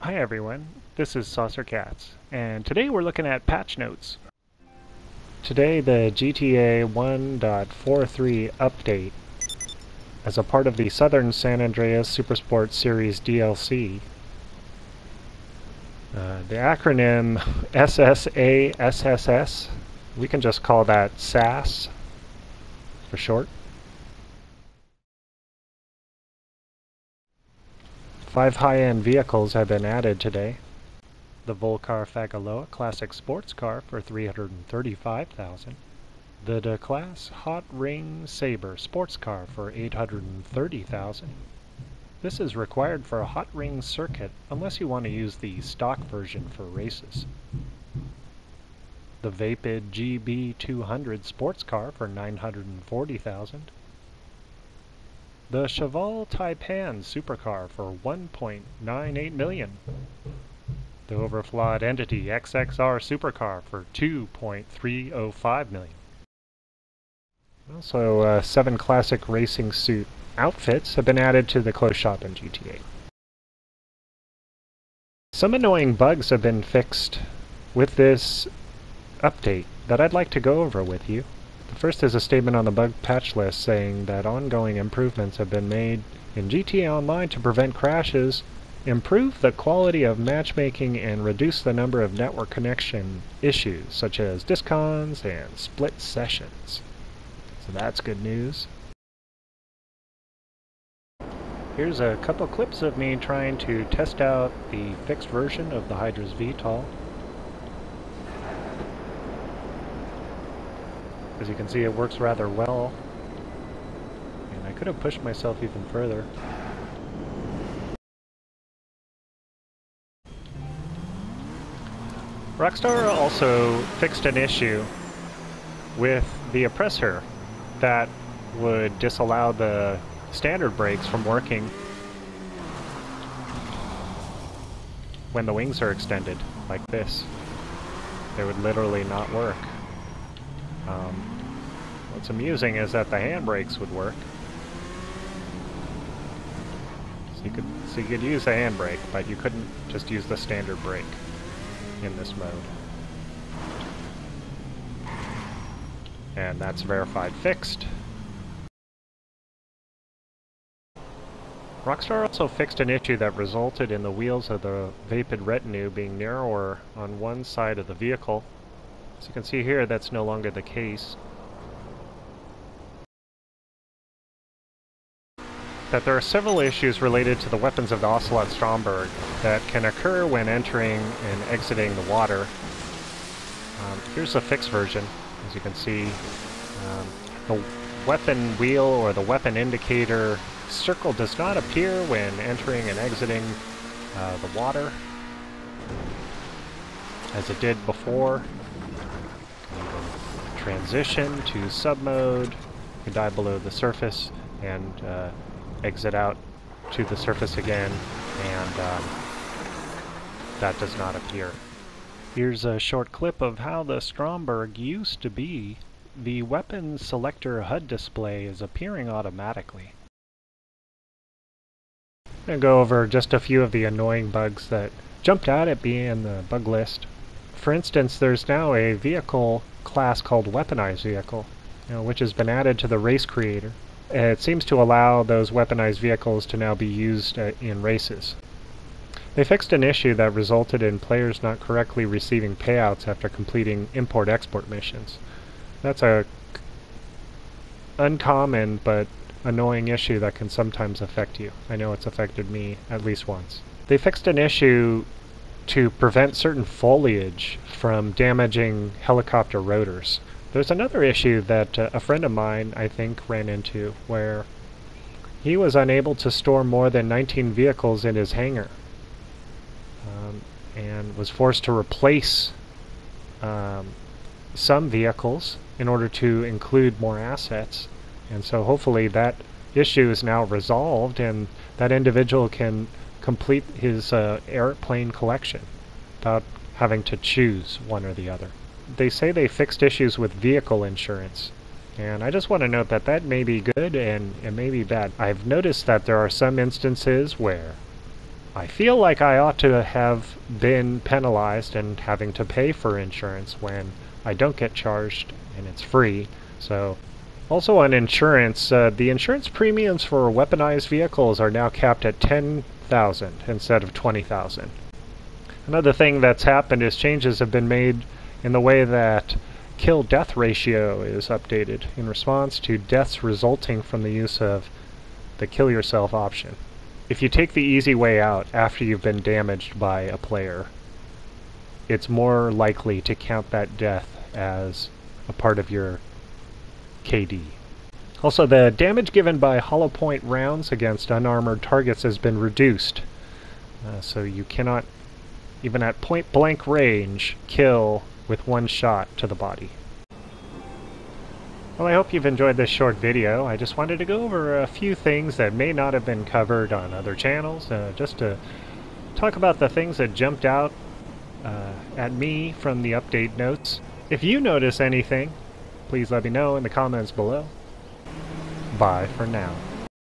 Hi everyone, this is Saucer Cats, and today we're looking at patch notes. Today the GTA 1.43 update, as a part of the Southern San Andreas Supersport Series DLC. The acronym SSASSS, we can just call that SAS for short. 5 high-end vehicles have been added today. The Volcar Fagaloa Classic Sports Car for $335,000. The D-Class Hot Ring Sabre Sports Car for $830,000. This is required for a hot ring circuit unless you want to use the stock version for races. The Vapid GB200 Sports Car for $940,000. The Cheval Taipan Supercar for $1.98 million. The Overflawed Entity XXR Supercar for $2.305 million. Also, 7 classic racing suit outfits have been added to the clothes shop in GTA. Some annoying bugs have been fixed with this update that I'd like to go over with you. The first is a statement on the bug patch list saying that ongoing improvements have been made in GTA Online to prevent crashes, improve the quality of matchmaking, and reduce the number of network connection issues such as discons and split sessions. So that's good news. Here's a couple clips of me trying to test out the fixed version of the Hydra's VTOL. As you can see, it works rather well, and I could have pushed myself even further. Rockstar also fixed an issue with the oppressor that would disallow the standard brakes from working when the wings are extended, like this. They would literally not work. What's amusing is that the handbrakes would work. So you could use a handbrake, but you couldn't just use the standard brake in this mode. And that's verified fixed. Rockstar also fixed an issue that resulted in the wheels of the Vapid Retinue being narrower on one side of the vehicle. As you can see here, that's no longer the case. That there are several issues related to the weapons of the Ocelot Stromberg that can occur when entering and exiting the water. Here's the fixed version. As you can see, the weapon wheel or the weapon indicator circle does not appear when entering and exiting the water, as it did before. You can transition to sub-mode, you can dive below the surface and exit out to the surface again, and that does not appear. Here's a short clip of how the Stromberg used to be. The weapon selector HUD display is appearing automatically. I'm going to go over just a few of the annoying bugs that jumped out at me in the bug list. For instance, there's now a vehicle class called Weaponized Vehicle, which has been added to the race creator. It seems to allow those weaponized vehicles to now be used in races. They fixed an issue that resulted in players not correctly receiving payouts after completing import-export missions. That's a uncommon but annoying issue that can sometimes affect you. I know it's affected me at least once. They fixed an issue to prevent certain foliage from damaging helicopter rotors. There's another issue that a friend of mine, I think, ran into, where he was unable to store more than 19 vehicles in his hangar, and was forced to replace some vehicles in order to include more assets. And so hopefully that issue is now resolved and that individual can complete his airplane collection without having to choose one or the other. They say they fixed issues with vehicle insurance, and I just want to note that that may be good and it may be bad. I've noticed that there are some instances where I feel like I ought to have been penalized and having to pay for insurance when I don't get charged and it's free. So, also on insurance, the insurance premiums for weaponized vehicles are now capped at $10,000 instead of $20,000. Another thing that's happened is changes have been made in the way that kill-death ratio is updated in response to deaths resulting from the use of the kill yourself option. If you take the easy way out after you've been damaged by a player, it's more likely to count that death as a part of your KD. Also, the damage given by hollow point rounds against unarmored targets has been reduced, so you cannot, even at point blank range, kill with one shot to the body. Well, I hope you've enjoyed this short video. I just wanted to go over a few things that may not have been covered on other channels, just to talk about the things that jumped out at me from the update notes. If you notice anything, please let me know in the comments below. Bye for now.